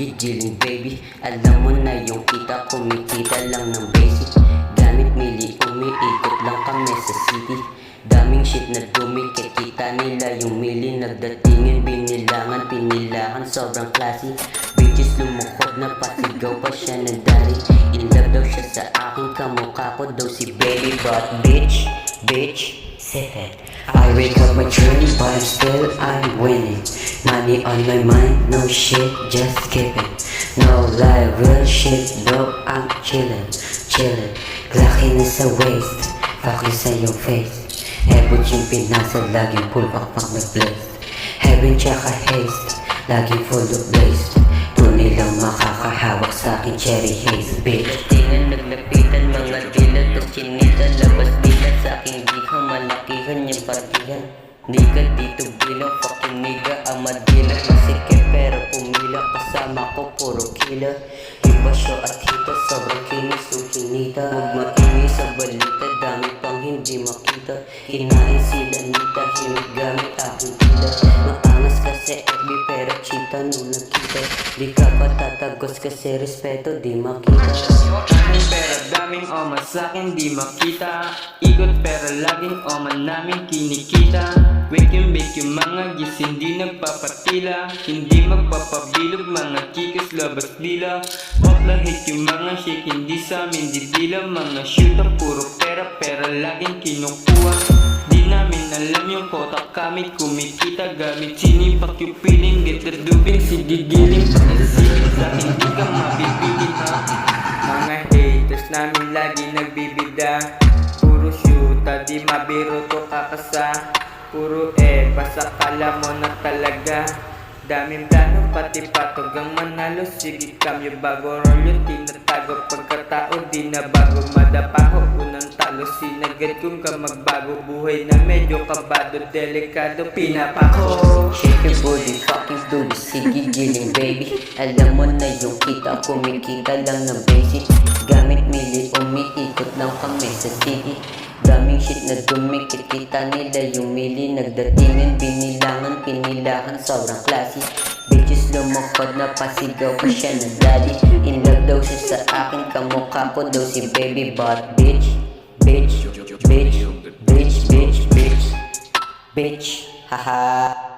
sige giling baby. Alam mo na yung kita, kumikita lang ng basic. Gamit mili, umiikot lang kami sa city. Daming shit na dumikit, kita nila yung mili. Nagdatingin, binilangan, pinilahan, sobrang classy. Bitches lumukod na pasigaw pa siya ng daddy. In love daw siya sa akin, kamukha ko daw si baby. But bitch, sit it. I wake up my journey but still I'm winning. Money on my mind, no shit, just skipping. No lie, real shit bro, I'm chillin'. Glockin' is a waste, fuck you sa yung face. Ebot yung pinasa, laging full pakpak na blaze. Heaven tsaka haste, laging full of blaze. Tunay lang makakahawak sa akin cherry haze, bitch. Tingnan naglapitan, mga dila, tas chinita. Labas nila sa aking diha, malakihan yung partihan. Di ka dito bilang fucking nigga, ang madila. Masikip pero pumila, kasama ko puro kila. Iba siya at hita, sobrang kinis o kinita. Huwag maingay sa balita, dami pang hindi makita. Kinain sila nita, himig gamit aking tila. Maangas kasi FB pero chita nung nakita. Di ka pa tatagos kasi respeto di makita. Daming pera, daming oma sa'kin di makita. Ikot pera laging oma namin kinikita. Wake yung bake yung mga gising di nagpapatila. Hindi magpapabilog mga kikas labas dila. Off lang hit yung mga shake hindi sa amin didila. Mga shooter puro pera pera laging kinukuha. Di namin alam yung kotak kami kumikita. Gamit sinipak yung piling get the duping sigigiling. Pagkasilig sa'kin di ka mapipigil ha. Mga haters namin lagi nagbibida. Puro shoota di mabiro to kakasa. Puro basta kala mo na talaga. Daming plano pati patog ang manalo. Sige kamyo bago rolyo tinatago. Pagkatao di na bago madapaho. Unang talo sinagad kung ka magbago. Buhay na medyo kabado delikado pinapako. Shake your booty, fucking do the sige giling baby. Alam mo na yung kita, kumikita lang ng basic. Gamit mili, umiikot lang kami sa city. Daming shit na dumikit, kita nila yung mili. Nagdatingin, binilangan, pinilahan, sobrang classy. Bitches lumukod na pasigaw pa siya ng daddy. In love daw siya sa akin, kamukha ko daw si baby. But bitch, haha.